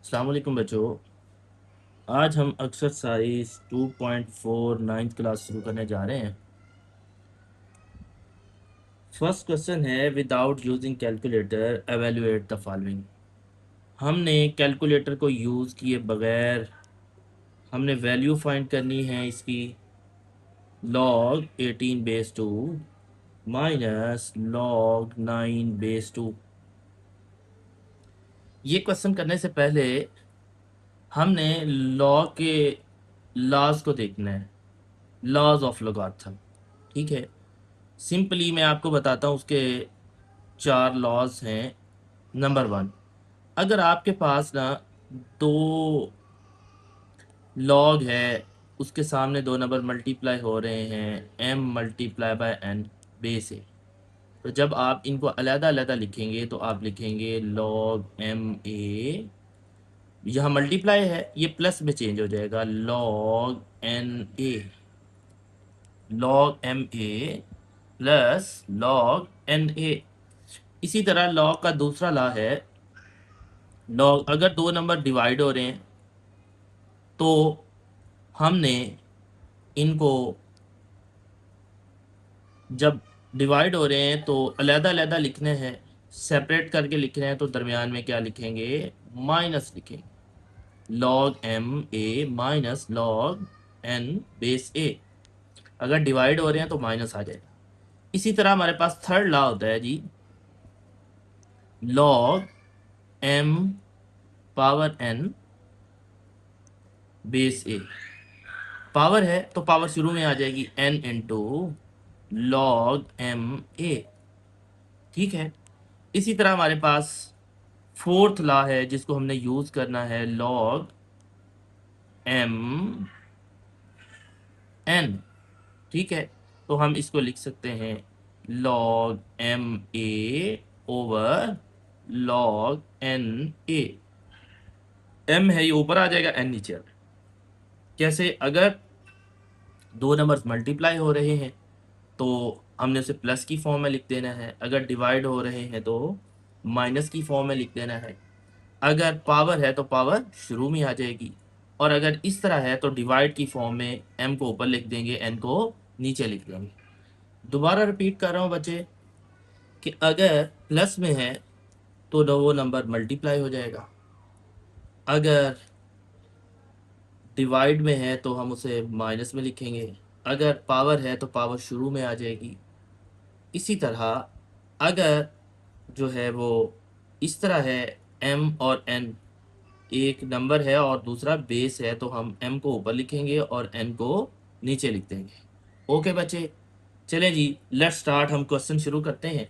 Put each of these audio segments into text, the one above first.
अस्सलाम वालेकुम बच्चों। आज हम एक्सरसाइज 2.4 नाइन्थ क्लास शुरू करने जा रहे हैं। फर्स्ट क्वेश्चन है, without using calculator evaluate the following. हमने कैलकुलेटर को यूज़ किए बगैर हमने वैल्यू फाइंड करनी है इसकी। log 18 base 2 minus log 9 base 2। ये क्वेश्चन करने से पहले हमने लॉ के लॉज को देखना है, लॉज ऑफ लॉगरिथम। ठीक है, सिंपली मैं आपको बताता हूँ उसके चार लॉज हैं। नंबर वन, अगर आपके पास ना दो लॉग है, उसके सामने दो नंबर मल्टीप्लाई हो रहे हैं m multiply by n base है, तो जब आप इनको अलग अलग लिखेंगे तो आप लिखेंगे log m a। यहाँ मल्टीप्लाई है, ये प्लस में चेंज हो जाएगा log n a, log m a plus log n a। इसी तरह लॉग का दूसरा लॉ है, लॉग अगर दो नंबर डिवाइड हो रहे हैं तो हमने इनको जब डिवाइड हो रहे हैं तो अलग-अलग लिखने हैं, सेपरेट करके लिख रहे हैं तो दरमियान में क्या लिखेंगे, माइनस लिखेंगे, log m a minus log n base a। अगर डिवाइड हो रहे हैं तो माइनस आ जाएगा। इसी तरह हमारे पास थर्ड लॉ होता है जी, log m power n base a। Power है तो पावर शुरू में आ जाएगी n into log M A. ठीक है, इसी तरह हमारे पास फोर्थ लॉ है जिसको हमने यूज करना है, लॉग एम एन। ठीक है, तो हम इसको लिख सकते हैं log M A over log N A. M है ये ऊपर आ जाएगा, एन नीचे आ जाएगा। कैसे, अगर दो नंबर्स मल्टीप्लाई हो रहे हैं तो हमने उसे प्लस की फॉर्म में लिख देना है, अगर डिवाइड हो रहे हैं तो माइनस की फॉर्म में लिख देना है, अगर पावर है तो पावर शुरू में आ जाएगी, और अगर इस तरह है तो डिवाइड की फॉर्म में m को ऊपर लिख देंगे, n को नीचे लिख देंगे। दोबारा रिपीट कर रहा हूँ बच्चे कि अगर प्लस में है तो वो नंबर मल्टीप्लाई हो जाएगा, अगर डिवाइड में है तो हम उसे माइनस में लिखेंगे, अगर पावर है तो पावर शुरू में आ जाएगी। इसी तरह अगर जो है वो इस तरह है, m और n एक नंबर है और दूसरा बेस है, तो हम m को ऊपर लिखेंगे और n को नीचे लिख देंगे। ओके बच्चे, चलें जी, लेट्स स्टार्ट। हम क्वेश्चन शुरू करते हैं।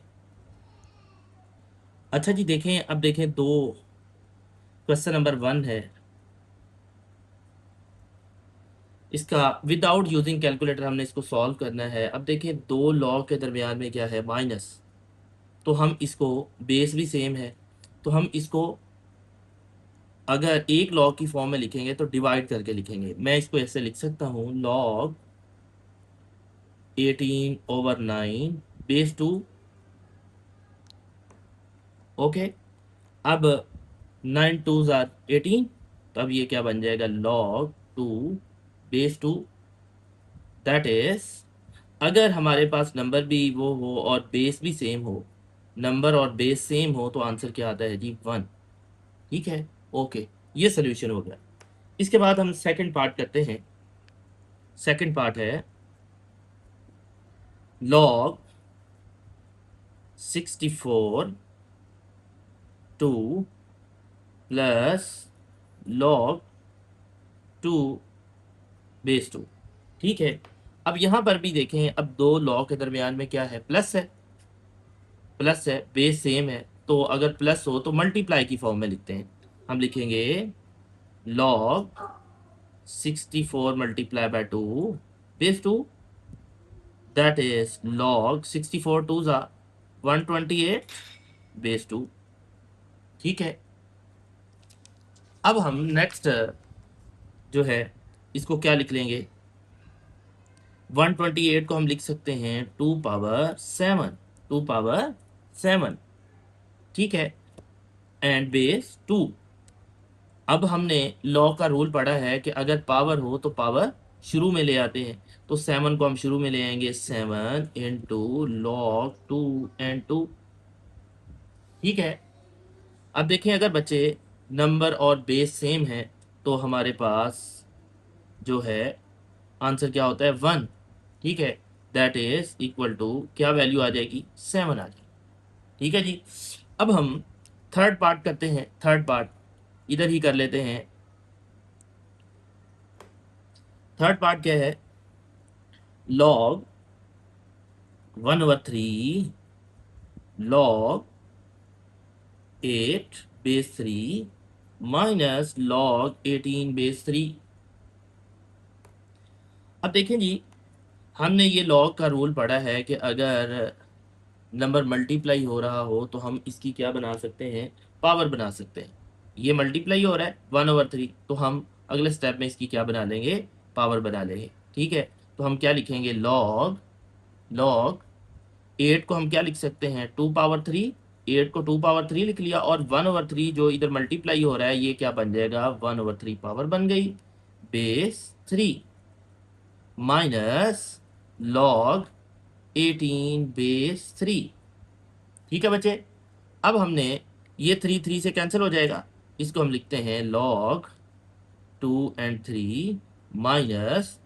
अच्छा जी, देखें, अब देखें दो, क्वेश्चन नंबर 1 है, इसका विदाउट यूजिंग कैलकुलेटर हमने इसको सॉल्व करना है। अब देखिए दो लॉग के दरमियान में क्या है, माइनस, तो हम इसको, बेस भी सेम है तो हम इसको अगर एक लॉग की फॉर्म में लिखेंगे तो डिवाइड करके लिखेंगे। मैं इसको ऐसे लिख सकता हूँ, लॉग 18 ओवर 9 बेस 2। ओके, अब 9 टू ज़ार 18, तो अब ये क्या बन जाएगा, log 2 बेस 2। दैट इज, अगर हमारे पास नंबर भी वो हो और बेस भी सेम हो, नंबर और बेस सेम हो, तो आंसर क्या आता है जी, 1। ठीक है, ओके, ये सोल्यूशन हो गया। इसके बाद हम सेकंड पार्ट करते हैं। सेकंड पार्ट है log 64 2 प्लस log 2 बेस 2। ठीक है, अब यहाँ पर भी देखें, अब दो लॉ के दरमियान में क्या है, प्लस है, प्लस है, बेस सेम है, तो अगर प्लस हो तो मल्टीप्लाई की फॉर्म में लिखते हैं। हम लिखेंगे log 64 multiply by 2 base 2। That is log 64 टू ज़ा 128 बेस 2। ठीक है, अब हम नेक्स्ट जो है इसको क्या लिख लेंगे, 128 को हम लिख सकते हैं 2 पावर 7, 2 पावर 7। ठीक है, एंड बेस 2। अब हमने लॉ का रूल पढ़ा है कि अगर पावर हो तो पावर शुरू में ले आते हैं। तो 7 को हम शुरू में ले आएंगे, 7 इंटू लॉग 2 ठीक है। अब देखें अगर बच्चे नंबर और बेस सेम है तो हमारे पास जो है आंसर क्या होता है, 1। ठीक है, दैट इज इक्वल टू क्या वैल्यू आ जाएगी, 7 आ जाएगी। ठीक है जी। अब हम थर्ड पार्ट करते हैं। थर्ड पार्ट इधर ही कर लेते हैं। थर्ड पार्ट क्या है, लॉग 1/3 लॉग 8/3 माइनस लॉग 18/3। अब देखें जी, हमने ये लॉग का रूल पढ़ा है कि अगर नंबर मल्टीप्लाई हो रहा हो तो हम इसकी क्या बना सकते हैं, पावर बना सकते हैं। ये मल्टीप्लाई हो रहा है 1/3, तो हम अगले स्टेप में इसकी क्या बना लेंगे, पावर बना लेंगे। ठीक है, तो हम क्या लिखेंगे, लॉग लॉग 8 को हम क्या लिख सकते हैं, 2/3। 8 को 2/3 लिख लिया, और 1/3 जो इधर मल्टीप्लाई हो रहा है ये क्या बन जाएगा, 1/3 पावर बन गई बेस 3 माइनस लॉग 18/3। ठीक है बच्चे। अब हमने ये 3 से कैंसिल हो जाएगा, इसको हम लिखते हैं लॉग 2 और 3 माइनस,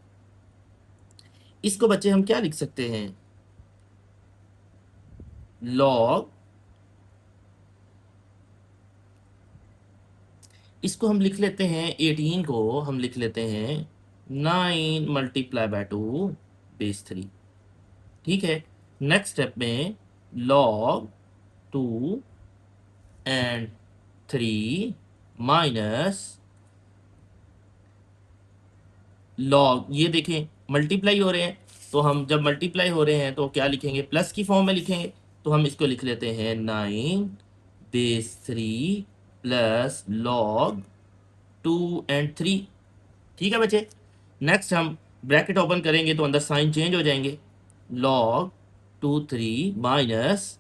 इसको बच्चे हम क्या लिख सकते हैं, लॉग, इसको हम लिख लेते हैं 18 को हम लिख लेते हैं 9 मल्टीप्लाई बाय 2/3। ठीक है, नेक्स्ट स्टेप में लॉग 2 और 3 माइनस लॉग, ये देखें मल्टीप्लाई हो रहे हैं, तो हम जब मल्टीप्लाई हो रहे हैं तो क्या लिखेंगे, प्लस की फॉर्म में लिखेंगे। तो हम इसको लिख लेते हैं 9/3 प्लस लॉग 2 और 3। ठीक है बच्चे। नेक्स्ट हम ब्रैकेट ओपन करेंगे तो अंदर साइन चेंज हो जाएंगे, लॉग 2 3 माइनस,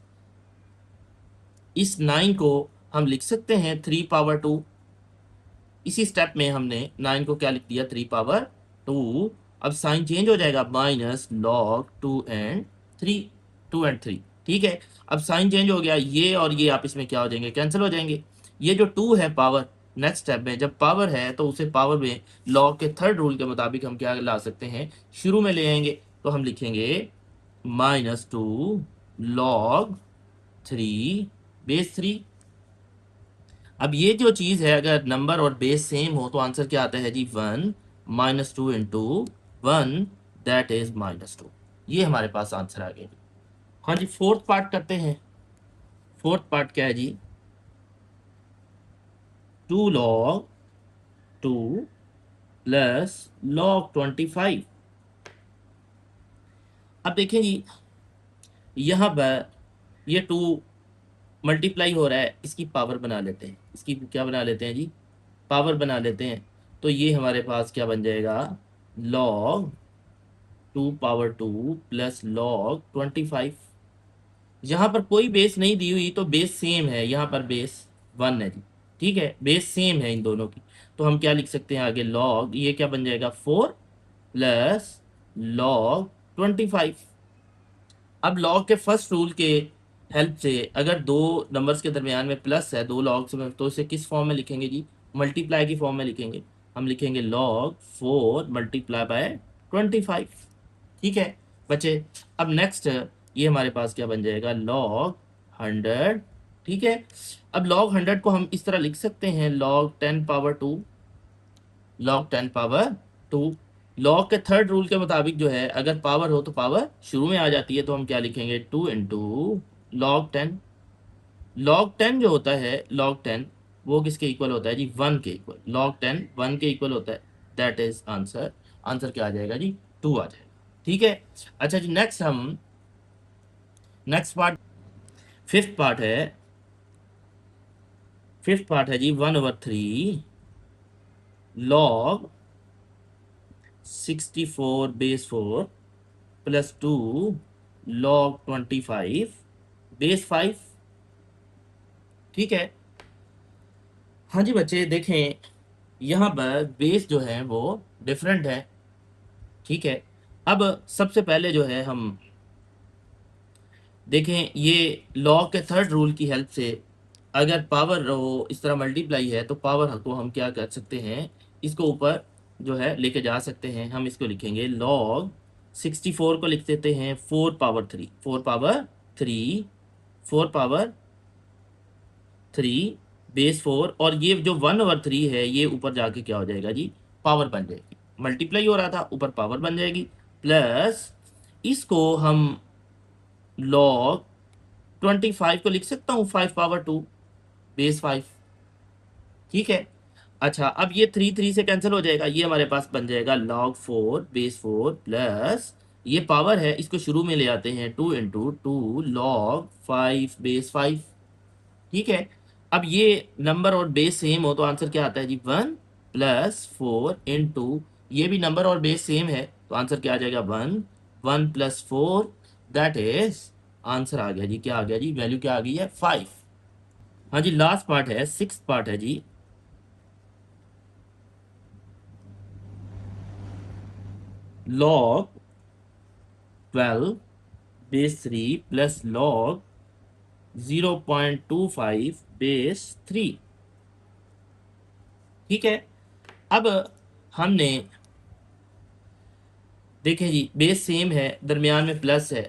इस 9 को हम लिख सकते हैं 3/2। इसी स्टेप में हमने 9 को क्या लिख दिया, 3/2। अब साइन चेंज हो जाएगा, माइनस लॉग 2 और 3। ठीक है, अब साइन चेंज हो गया, ये और ये आप इसमें क्या हो जाएंगे, कैंसिल हो जाएंगे। ये जो 2 है पावर, नेक्स्ट स्टेप में जब पावर है तो उसे पावर में लॉग के थर्ड रूल के मुताबिक हम क्या ला सकते हैं, शुरू में ले आएंगे। तो हम लिखेंगे -2 लॉग 3/3। अब ये जो चीज़ है अगर नंबर और बेस सेम हो तो आंसर क्या आता है जी, 1 -2 इंटू 1 दैट इज -2। ये हमारे पास आंसर आ गया। हाँ जी, फोर्थ पार्ट करते हैं। फोर्थ पार्ट क्या है जी, 2 log 2 प्लस log 25। अब देखें जी, यहाँ पर ये 2 मल्टीप्लाई हो रहा है, इसकी पावर बना लेते हैं, इसकी क्या बना लेते हैं जी, पावर बना लेते हैं। तो ये हमारे पास क्या बन जाएगा, log 2/2 प्लस log 25। यहाँ पर कोई बेस नहीं दी हुई तो बेस सेम है, यहाँ पर बेस 1 है जी। ठीक है, बेस सेम है इन दोनों की। तो हम क्या लिख सकते हैं आगे, log, ये क्या बन जाएगा 4 प्लस log 25। अब लॉग के फर्स्ट रूल के हेल्प से अगर दो नंबर्स के दरमियान में प्लस है, दो लॉग्स में, तो इसे किस फॉर्म में लिखेंगे जी, मल्टीप्लाई की फॉर्म में लिखेंगे। हम लिखेंगे log 4 मल्टीप्लाई बाय 25। ठीक है बच्चे। अब नेक्स्ट ये हमारे पास क्या बन जाएगा, log 100। ठीक है, अब log 100 को हम इस तरह लिख सकते हैं, log 10/2 log 10/2। लॉग के थर्ड रूल के मुताबिक जो है अगर पावर हो तो पावर शुरू में आ जाती है, तो हम क्या लिखेंगे, 2 इंटू log 10। log 10 जो होता है, log 10 वो किसके इक्वल होता है जी, 1 के इक्वल। log 10 1 के इक्वल होता है, दैट इज आंसर। आंसर क्या आ जाएगा जी, 2 आ जाएगा। ठीक है। अच्छा जी, नेक्स्ट पार्ट, फिफ्थ पार्ट है। फिफ्थ पार्ट है जी 1/3 log 64/4 प्लस 2 log 25/5। ठीक है। हाँ जी बच्चे देखें, यहाँ पर बेस जो है वो डिफरेंट है, ठीक है। अब सबसे पहले जो है हम देखें, ये लॉ के थर्ड रूल की हेल्प से अगर पावर वो इस तरह मल्टीप्लाई है तो पावर को हम क्या कर सकते हैं, इसको ऊपर जो है लेके जा सकते हैं। हम इसको लिखेंगे लॉग 64 को लिख देते हैं 4 पावर 3, 4 पावर 3, 4 पावर 3 बेस 4, और ये जो 1/3 है ये ऊपर जाके क्या हो जाएगा जी, पावर बन जाएगी। मल्टीप्लाई हो रहा था, ऊपर पावर बन जाएगी। प्लस इसको हम लॉग 25 को लिख सकता हूँ 5 पावर 2 बेस 5, ठीक है। अच्छा, अब ये 3 से कैंसिल हो जाएगा, ये हमारे पास बन जाएगा log 4 बेस 4 प्लस ये पावर है इसको शुरू में ले आते हैं 2 इंटू 2 लॉग 5 बेस 5, ठीक है। अब ये नंबर और बेस सेम हो तो आंसर क्या आता है जी, 1 प्लस 4 इंटू ये भी नंबर और बेस सेम है तो आंसर क्या आ जाएगा, 1, 1 प्लस 4, दैट इज आंसर आ गया जी, क्या आ गया जी, वैल्यू क्या आ गई है, 5। हाँ जी, लास्ट पार्ट है, सिक्स पार्ट है जी। log 12 base 3 plus log 0.25 base 3, ठीक है। अब हमने देखें जी, बेस सेम है, दरमियान में प्लस है,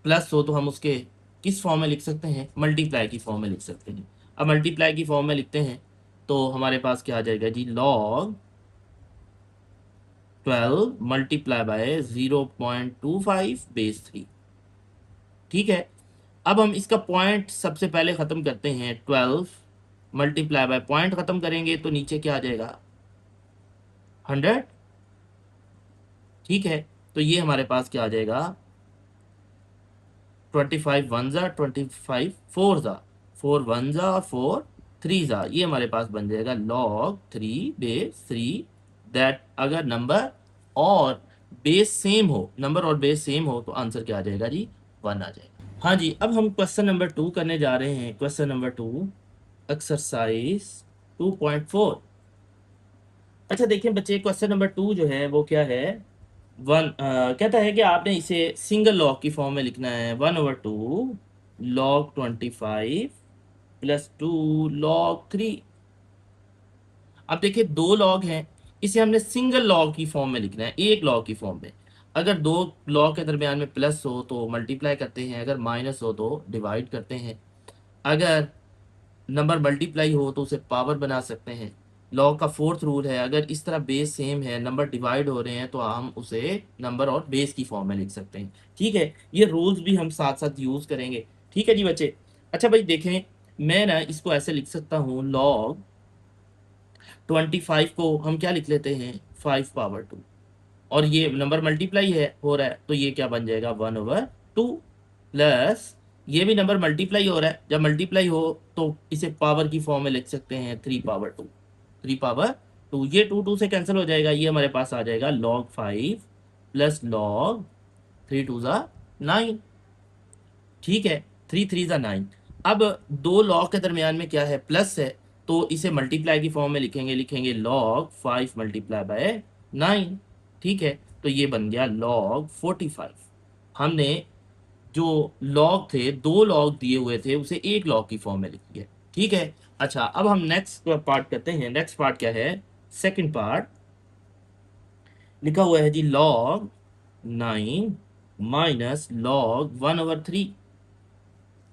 प्लस हो तो हम उसके किस फॉर्म में लिख सकते हैं, मल्टीप्लाई की फॉर्म में लिख सकते हैं। अब मल्टीप्लाई की फॉर्म में लिखते हैं तो हमारे पास क्या आ जाएगा जी, log 12 मल्टीप्लाई बाय 0.25 बेस 3, ठीक है। अब हम इसका पॉइंट सबसे पहले ख़त्म करते हैं, 12 मल्टीप्लाई बाय पॉइंट ख़त्म करेंगे तो नीचे क्या आ जाएगा, 100, ठीक है। तो ये हमारे पास क्या आ जाएगा, 25 वन ज़ा 25 फोर ज़ा 4 वन ज़ा और 4 थ्री ज़ा, ये हमारे पास बन जाएगा log 3 बेस 3, दैट अगर नंबर और बेस सेम हो, नंबर और बेस सेम हो तो आंसर क्या आ जाएगा जी, 1 आ जाएगा। हाँ जी, अब हम क्वेश्चन नंबर 2 करने जा रहे हैं। Question number 2, exercise 2.4। अच्छा देखिए बच्चे, क्वेश्चन नंबर 2 जो है वो क्या है, कहता है कि आपने इसे सिंगल लॉग की फॉर्म में लिखना है, 1/2 log 25 प्लस 2 log 3। अब देखिए दो लॉग हैं, इसे हमने सिंगल लॉग की फॉर्म में लिखना है, एक लॉग की फॉर्म में। अगर दो लॉग के दरमियान में प्लस हो तो मल्टीप्लाई करते हैं, अगर माइनस हो तो डिवाइड करते हैं, अगर नंबर मल्टीप्लाई हो तो उसे पावर बना सकते हैं। लॉग का फोर्थ रूल है, अगर इस तरह बेस सेम है, नंबर डिवाइड हो रहे हैं तो हम उसे नंबर और बेस की फॉर्म में लिख सकते हैं, ठीक है। ये रूल्स भी हम साथ साथ यूज करेंगे, ठीक है जी बच्चे। अच्छा भाई देखें, मैं ना इसको ऐसे लिख सकता हूँ, लॉग 25 को हम क्या लिख लेते हैं, 5 पावर 2, और ये नंबर मल्टीप्लाई है हो रहा है तो ये क्या बन जाएगा, 1/2 प्लस ये भी नंबर मल्टीप्लाई हो रहा है, जब मल्टीप्लाई हो तो इसे पावर की फॉर्म में लिख सकते हैं 3 पावर 2, 3 पावर 2, ये 2 से कैंसिल हो जाएगा, ये हमारे पास आ जाएगा log 5 प्लस log 3 2 9, ठीक है। 3 3 9। अब दो log के दरमियान में क्या है, प्लस है, तो इसे मल्टीप्लाई की फॉर्म में लिखेंगे, लिखेंगे log 5 मल्टीप्लाई बाय 9, ठीक है। तो ये बन गया log 45। हमने जो लॉग थे, दो लॉग दिए हुए थे, उसे एक लॉग की फॉर्म में लिख दिया, ठीक है। अच्छा, अब हम नेक्स्ट पार्ट करते हैं। नेक्स्ट पार्ट क्या है, सेकंड पार्ट लिखा हुआ है जी, log 9 माइनस log 1/3,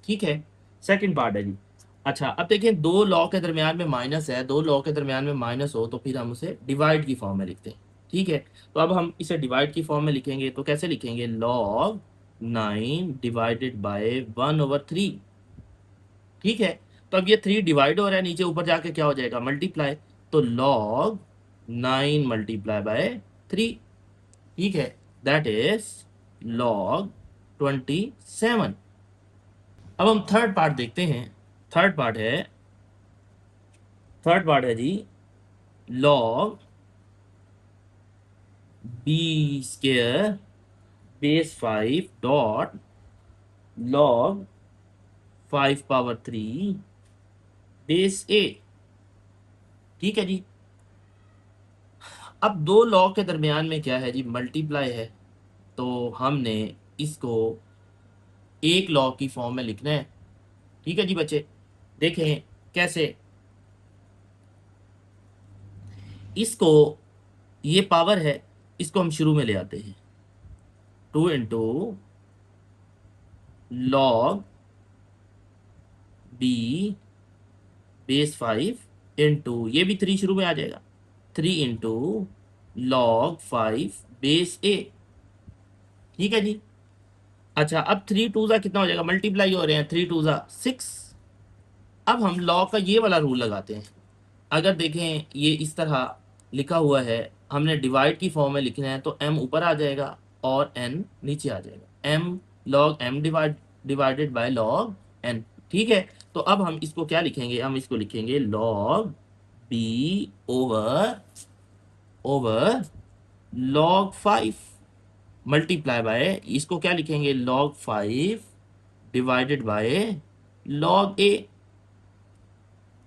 ठीक है। सेकंड पार्ट है जी। अच्छा, अब देखिए दो लॉ के दरमियान में माइनस है, दो लॉ के दरमियान में माइनस हो तो फिर हम उसे डिवाइड की फॉर्म में लिखते हैं, ठीक है। तो अब हम इसे डिवाइड की फॉर्म में लिखेंगे तो कैसे लिखेंगे, log 9 डिवाइडेड बाय 1/3, ठीक है। तो अब ये 3 डिवाइड हो रहा है, नीचे ऊपर जाके क्या हो जाएगा, मल्टीप्लाई, तो log 9 मल्टीप्लाई बाय 3, ठीक है, दैट इज log 27। अब हम थर्ड पार्ट देखते हैं। थर्ड पार्ट है, थर्ड पार्ट है जी, log b square base 5 dot log 5 power 3 base 8, ठीक है जी। अब दो लॉग के दरमियान में क्या है जी, मल्टीप्लाई है, तो हमने इसको एक लॉग की फॉर्म में लिखना है। ठीक है जी बच्चे, देखें कैसे। इसको, ये पावर है, इसको हम शुरू में ले आते हैं। 2 into log B base 5 into, ये भी 3 शुरू में आ जाएगा, 3 इंटू लॉग 5 बेस ए। ठीक है जी। अच्छा, अब 3 टू ज़ा कितना हो जाएगा, मल्टीप्लाई हो रहे हैं, 3 टू ज़ा 6। अब हम लॉग का ये वाला रूल लगाते हैं। अगर देखें ये इस तरह लिखा हुआ है, हमने डिवाइड की फॉर्म में लिखना है, तो m ऊपर आ जाएगा और n नीचे आ जाएगा, m log m divided by log n। ठीक है, तो अब हम इसको क्या लिखेंगे, हम इसको लिखेंगे log b over log 5 multiply by, इसको क्या लिखेंगे, log 5 divided by log a।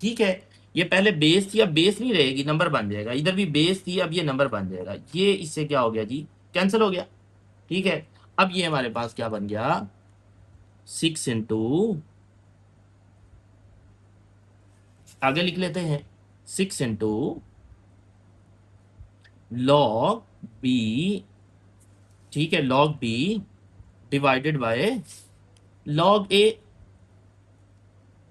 ठीक है, ये पहले बेस थी, अब बेस नहीं रहेगी, नंबर बन जाएगा। इधर भी बेस थी, अब ये नंबर बन जाएगा। ये इससे क्या हो गया जी, कैंसिल हो गया। ठीक है, अब ये हमारे पास क्या बन गया, 6 इंटू, आगे लिख लेते हैं, 6 इंटू लॉग बी, ठीक है, log b divided by log a.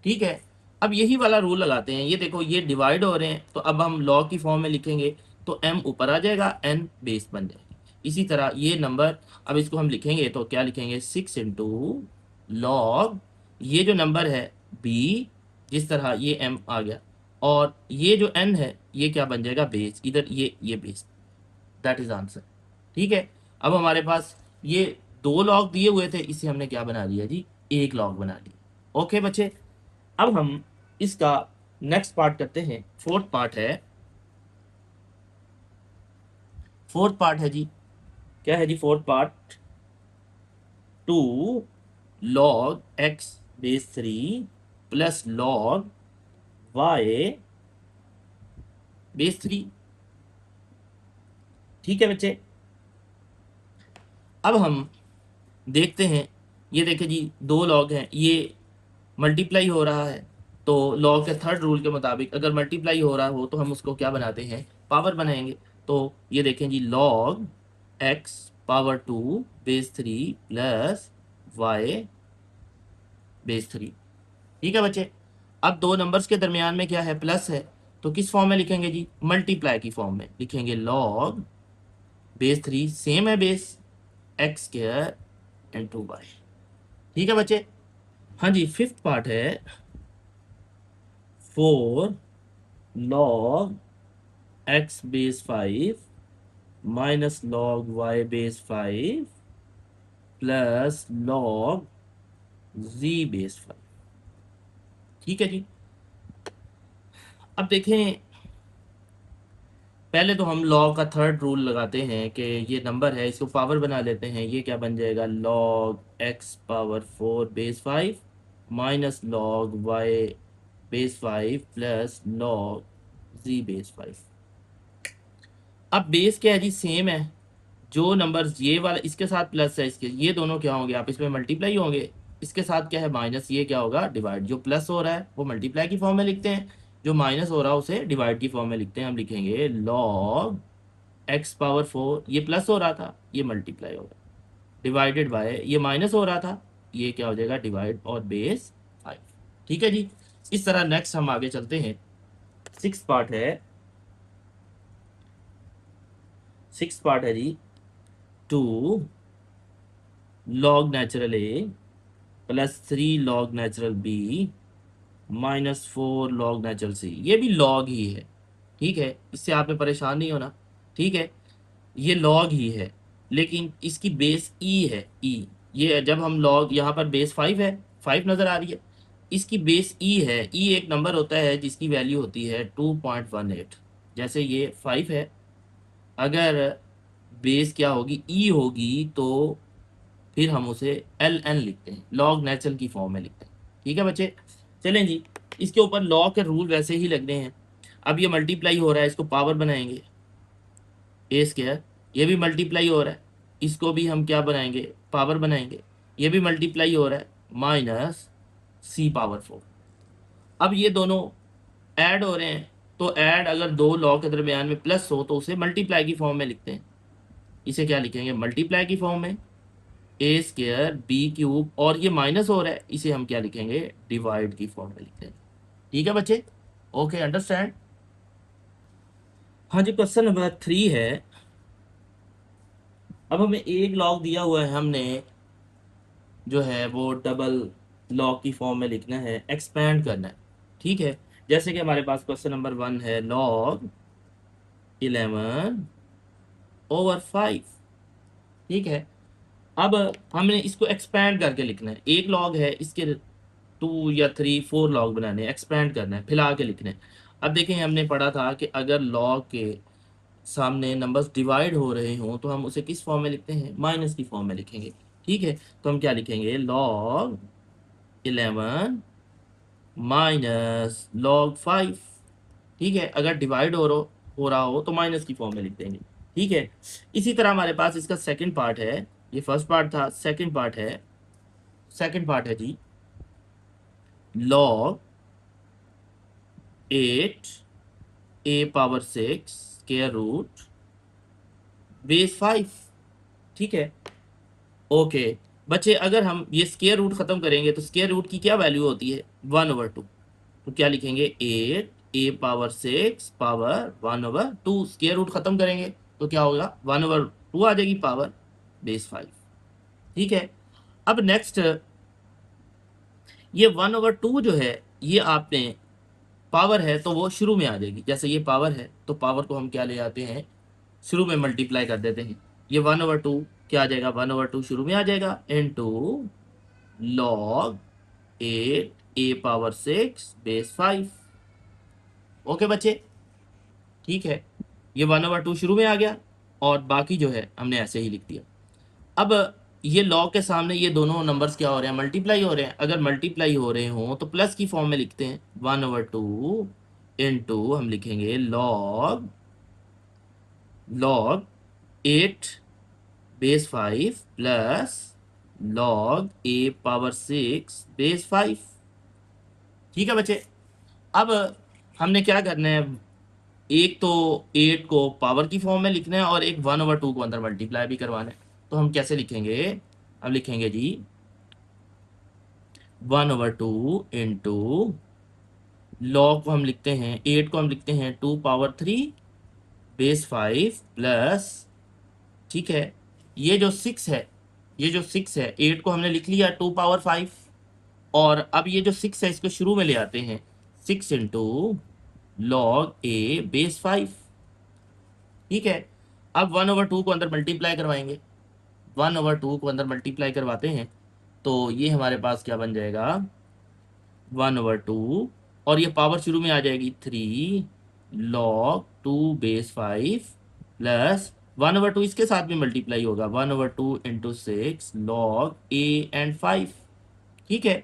ठीक है, अब यही वाला रूल लगाते हैं। ये देखो, ये डिवाइड हो रहे हैं, तो अब हम लॉग की फॉर्म में लिखेंगे, तो m ऊपर आ जाएगा, n बेस बन जाएगी। इसी तरह ये नंबर, अब इसको हम लिखेंगे तो क्या लिखेंगे, 6 इंटू लॉग, ये जो नंबर है b, जिस तरह ये m आ गया, और ये जो n है ये क्या बन जाएगा, बेस, इधर ये बेस। That is answer. ठीक है, अब हमारे पास ये दो लॉग दिए हुए थे, इसे हमने क्या बना लिया जी, एक लॉग बना लिया। ओके बच्चे, अब हम इसका नेक्स्ट पार्ट करते हैं। फोर्थ पार्ट है जी, क्या है जी fourth part, 2 log x base 3 plus log y base 3। ठीक है बच्चे, अब हम देखते हैं, ये देखिए जी, दो लॉग हैं, ये मल्टीप्लाई हो रहा है, तो लॉग के थर्ड रूल के मुताबिक अगर मल्टीप्लाई हो रहा हो तो हम उसको क्या बनाते हैं, पावर बनाएंगे। तो ये देखें जी, log x power 2 base 3 plus y base 3। ठीक है बच्चे, अब दो नंबर्स के दरमियान में क्या है, प्लस है, तो किस फॉर्म में लिखेंगे जी, मल्टीप्लाई की फॉर्म में लिखेंगे, log बेस 3 सेम है base x square into y। ठीक है बच्चे। हाँ जी, फिफ्थ पार्ट है, 4 log x base 5 minus log y base 5 plus log z base 5। ठीक है जी, अब देखें, पहले तो हम log का थर्ड रूल लगाते हैं कि ये नंबर है, इसको पावर बना लेते हैं। ये क्या बन जाएगा, log x power 4 base 5 minus log y base 5 plus log z base 5। अब बेस क्या है जी, सेम है, जो नंबर्स ये वाला इसके साथ प्लस है, इसके ये दोनों क्या होंगे, आप इसमें मल्टीप्लाई होंगे, इसके साथ क्या है माइनस, ये क्या होगा डिवाइड। जो प्लस हो रहा है वो मल्टीप्लाई की फॉर्म में लिखते हैं, जो माइनस हो रहा है उसे डिवाइड की फॉर्म में लिखते हैं। हम लिखेंगे log x पावर 4, ये प्लस हो रहा था, ये मल्टीप्लाई होगा, डिवाइडेड बाय, ये माइनस हो रहा था, ये क्या हो जाएगा डिवाइड, और बेस 5। ठीक है जी, इस तरह नेक्स्ट हम आगे चलते हैं। सिक्स पार्ट है जी, 2 log natural a plus 3 log natural b minus 4 log natural c. ये भी log ही है, ठीक है, इससे आपने परेशान नहीं होना। ठीक है, ये log ही है, लेकिन इसकी बेस ई है, ई। ये जब हम log, यहाँ पर बेस 5 है, 5 नज़र आ रही है, इसकी बेस ई है। ई एक नंबर होता है जिसकी वैल्यू होती है 2.18। जैसे ये 5 है, अगर बेस क्या होगी, ई होगी, तो फिर हम उसे एल एन लिखते हैं, लॉग नेचुरल की फॉर्म में लिखते हैं। ठीक है बच्चे, चलें जी, इसके ऊपर लॉग के रूल वैसे ही लगने हैं। अब ये मल्टीप्लाई हो रहा है, इसको पावर बनाएंगे, ए स्क्वायर, ये भी मल्टीप्लाई हो रहा है, इसको भी हम क्या बनाएंगे, पावर बनाएंगे, ये भी मल्टीप्लाई हो रहा है, माइनस सी पावर 4। अब ये दोनों ऐड हो रहे हैं, तो ऐड अगर दो लॉ के दरमियान में प्लस हो तो उसे मल्टीप्लाई की फॉर्म में लिखते हैं। इसे क्या लिखेंगे, मल्टीप्लाई की फॉर्म में, ए स्क्वायर बी क्यूब, और ये माइनस हो रहा है, इसे हम क्या लिखेंगे, डिवाइड की फॉर्म में लिखते हैं। ठीक है बच्चे, ओके, अंडरस्टैंड। हाँ जी, क्वेश्चन नंबर 3 है। अब हमें एक लॉग दिया हुआ है, हमने जो है वो डबल लॉग की फॉर्म में लिखना है, एक्सपेंड करना है। ठीक है, जैसे कि हमारे पास क्वेश्चन नंबर 1 है, लॉग 11/5। ठीक है, अब हमने इसको एक्सपेंड करके लिखना है, एक लॉग है, इसके 2 या 3 4 लॉग बनाने हैं, एक्सपेंड करना है, फैला के लिखना है। अब देखें, हमने पढ़ा था कि अगर लॉग के सामने नंबर्स डिवाइड हो रहे हों तो हम उसे किस फॉर्म में लिखते हैं, माइनस की फॉर्म में लिखेंगे। ठीक है, तो हम क्या लिखेंगे, लॉग 11 माइनस लॉग 5। ठीक है, अगर डिवाइड हो रहा हो तो माइनस की फॉर्म में लिख देंगे। ठीक है, इसी तरह हमारे पास इसका सेकंड पार्ट है, ये फर्स्ट पार्ट था, सेकंड पार्ट है जी, log 8 a power 6 square root base 5। ठीक है, ओके बच्चे, अगर हम ये स्क्वायर रूट खत्म करेंगे तो स्क्वायर रूट की क्या वैल्यू होती है, 1/2। तो क्या लिखेंगे, 8 a power 6 power 1/2, square root खत्म करेंगे तो क्या होगा, 1/2 आ जाएगी पावर बेस 5। ठीक है, अब नेक्स्ट, ये 1/2 जो है, ये आपने पावर है तो वो शुरू में आ जाएगी, जैसे ये पावर है तो पावर को हम क्या ले आते हैं, शुरू में मल्टीप्लाई कर देते हैं। ये 1/2 क्या आ जाएगा, 1/2 शुरू में आ जाएगा, into log 8 a power 6 base 5। Okay बच्चे, ठीक है, ये 1/2 शुरू में आ गया, और बाकी जो है हमने ऐसे ही लिख दिया। अब ये लॉग के सामने ये दोनों नंबर्स क्या हो रहे हैं, मल्टीप्लाई हो रहे हैं। अगर मल्टीप्लाई हो रहे हों तो प्लस की फॉर्म में लिखते हैं, 1/2 इनटू हम लिखेंगे log 8 base 5 plus log a power 6 base 5। ठीक है बच्चे, अब हमने क्या करना है, एक तो 8 को पावर की फॉर्म में लिखना है और एक 1/2 को अंदर मल्टीप्लाई भी करवाना है। तो हम कैसे लिखेंगे, हम लिखेंगे जी 1/2 इंटू लॉग को हम लिखते हैं, 8 को हम लिखते हैं 2 पावर 3 बेस 5 प्लस, ठीक है, ये जो 6 है, ये जो 6 है, 8 को हमने लिख लिया 2 पावर 5, और अब ये जो 6 है इसको शुरू में ले आते हैं, 6 इंटू लॉग ए बेस 5। ठीक है, अब 1/2 को अंदर मल्टीप्लाई करवाएंगे, 1/2 को अंदर मल्टीप्लाई करवाते हैं तो ये हमारे पास क्या बन जाएगा, 1/2, और ये पावर शुरू में आ जाएगी 3 लॉग 2 बेस 5 प्लस 1/2 इसके साथ भी मल्टीप्लाई होगा, 1/2 इंटू 6 लॉग ए एंड 5। ठीक है,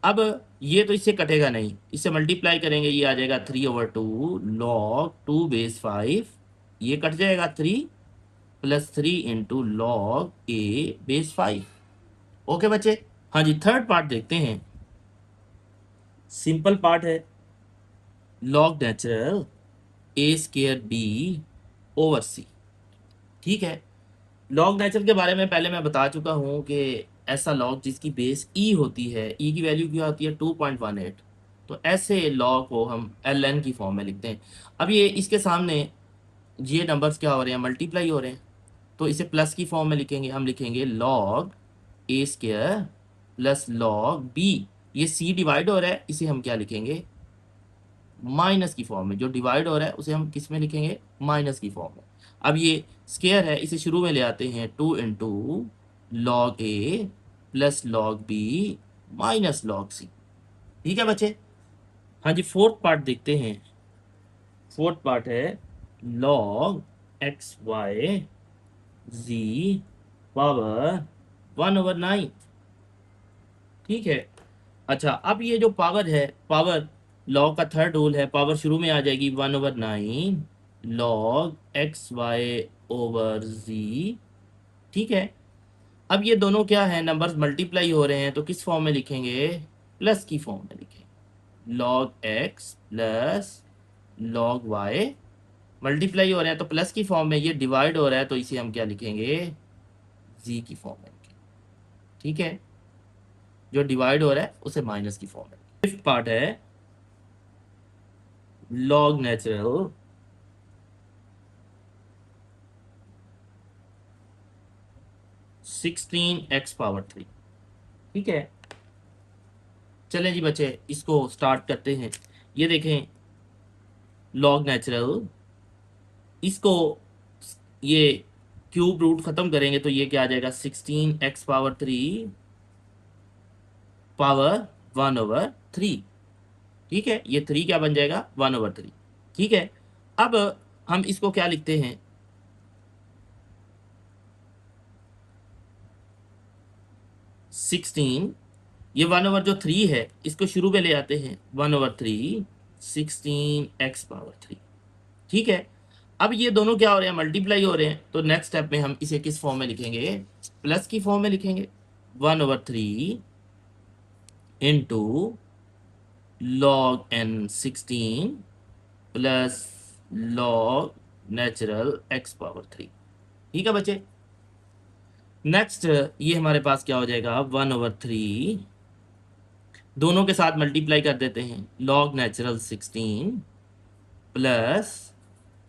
अब ये तो इससे कटेगा नहीं, इससे मल्टीप्लाई करेंगे, ये आ जाएगा 3/2 लॉग 2 बेस 5, ये कट जाएगा 3 प्लस 3 इंटू लॉग ए बेस 5। ओके बच्चे, हाँ जी, थर्ड पार्ट देखते हैं, सिंपल पार्ट है, लॉग नेचुरल ए स्क्वायर बी ओवर सी। ठीक है, लॉग नेचुरल के बारे में पहले मैं बता चुका हूँ कि ऐसा लॉग जिसकी बेस ई होती है, ई की वैल्यू क्या होती है, 2.18, तो ऐसे लॉग को हम एल एन की फॉर्म में लिखते हैं। अब ये इसके सामने ये नंबर्स क्या हो रहे हैं, मल्टीप्लाई हो रहे हैं, तो इसे प्लस की फॉर्म में लिखेंगे, हम लिखेंगे लॉग ए स्क्वायर प्लस लॉग बी, ये सी डिवाइड हो रहा है, इसे हम क्या लिखेंगे, माइनस की फॉर्म में, जो डिवाइड हो रहा है उसे हम किस में लिखेंगे, माइनस की फॉर्म में। अब ये स्क्वायर है, इसे शुरू में ले आते हैं, 2 into log a plus log b minus log c. ठीक है बच्चे, हाँ जी, फोर्थ पार्ट देखते हैं, फोर्थ पार्ट है log x y z power 1/9। ठीक है, अच्छा, अब ये जो पावर है, पावर लॉ का थर्ड रूल है, पावर शुरू में आ जाएगी 1/9 log x y over z। ठीक है, अब ये दोनों क्या है, नंबर्स मल्टीप्लाई हो रहे हैं, तो किस फॉर्म में लिखेंगे, प्लस की फॉर्म में लिखेंगे। log x plus log y multiply हो रहे हैं तो प्लस की फॉर्म में, ये डिवाइड हो रहा है तो इसे हम क्या लिखेंगे, z की फॉर्म में लिखेंगे। ठीक है, जो डिवाइड हो रहा है उसे माइनस की फॉर्म में। फिफ्थ पार्ट है log नेचुरल 16x⁻3। ठीक है, चलें जी बच्चे, इसको स्टार्ट करते हैं। ये देखें, log नेचुरल, इसको ये क्यूब रूट खत्म करेंगे तो ये क्या आ जाएगा, 16x⁻3 पावर 1/3। ठीक है, ये 3 क्या बन जाएगा, 1/3। ठीक है, अब हम इसको क्या लिखते हैं, 16, ये 1/3 है, इसको शुरू में ले आते हैं, 1/3 16x⁻3। ठीक है, अब ये दोनों क्या हो रहे हैं, मल्टीप्लाई हो रहे हैं, तो नेक्स्ट स्टेप में हम इसे किस फॉर्म में लिखेंगे, प्लस की फॉर्म में लिखेंगे। 1/3 into log n 16 plus log natural x⁻3। ठीक है बच्चे, नेक्स्ट ये हमारे पास क्या हो जाएगा, 1/3, दोनों के साथ मल्टीप्लाई कर देते हैं, log नेचुरल 16 प्लस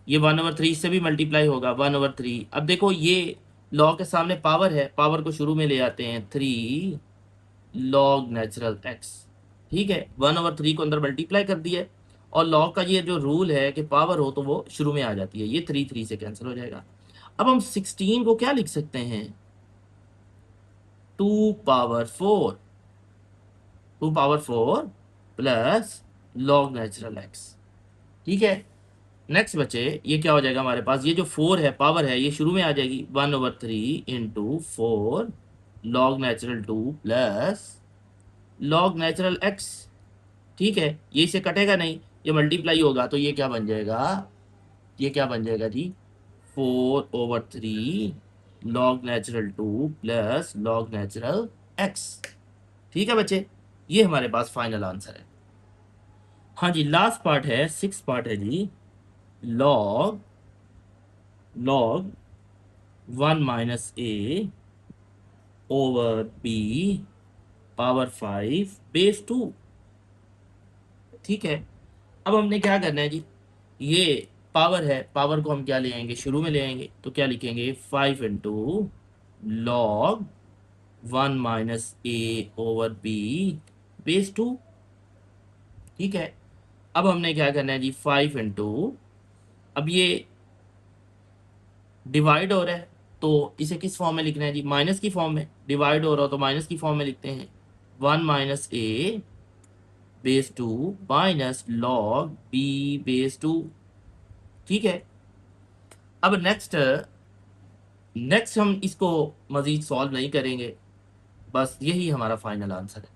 ये 1/3 से भी मल्टीप्लाई होगा, 1/3। अब देखो ये log के सामने पावर है, पावर को शुरू में ले आते हैं, 3 log नेचुरल x। ठीक है, 1/3 को अंदर मल्टीप्लाई कर दिया, और log का ये जो रूल है कि पावर हो तो वो शुरू में आ जाती है, ये 3 से कैंसिल हो जाएगा। अब हम 16 को क्या लिख सकते हैं, 2 power 4 plus log natural x। ठीक है, नेक्स्ट बच्चे ये क्या हो जाएगा हमारे पास, ये जो 4 है, पावर है, ये शुरू में आ जाएगी, 1/3 into 4 log natural 2 plus log natural x। ठीक है, ये इसे कटेगा नहीं, ये मल्टीप्लाई होगा, तो ये क्या बन जाएगा, ये क्या बन जाएगा जी, 4/3 log natural 2 plus log natural x। ठीक है बच्चे, ये हमारे पास फाइनल आंसर है। हाँ जी, लास्ट पार्ट है, 6 पार्ट है जी, log 1 - a over b power 5 base 2। ठीक है, अब हमने क्या करना है जी, ये पावर है, पावर को हम क्या ले आएंगे, शुरू में ले आएंगे, तो क्या लिखेंगे, 5 into log 1 - a over b base 2। ठीक है, अब हमने क्या करना है जी, 5 इंटू, अब ये डिवाइड हो रहा है तो इसे किस फॉर्म में लिखना है जी, माइनस की फॉर्म में, डिवाइड हो रहा हो तो माइनस की फॉर्म में लिखते हैं, 1 - a base 2 minus log b base 2। ठीक है, अब नेक्स्ट हम इसको मजीद सॉल्व नहीं करेंगे, बस यही हमारा फाइनल आंसर है।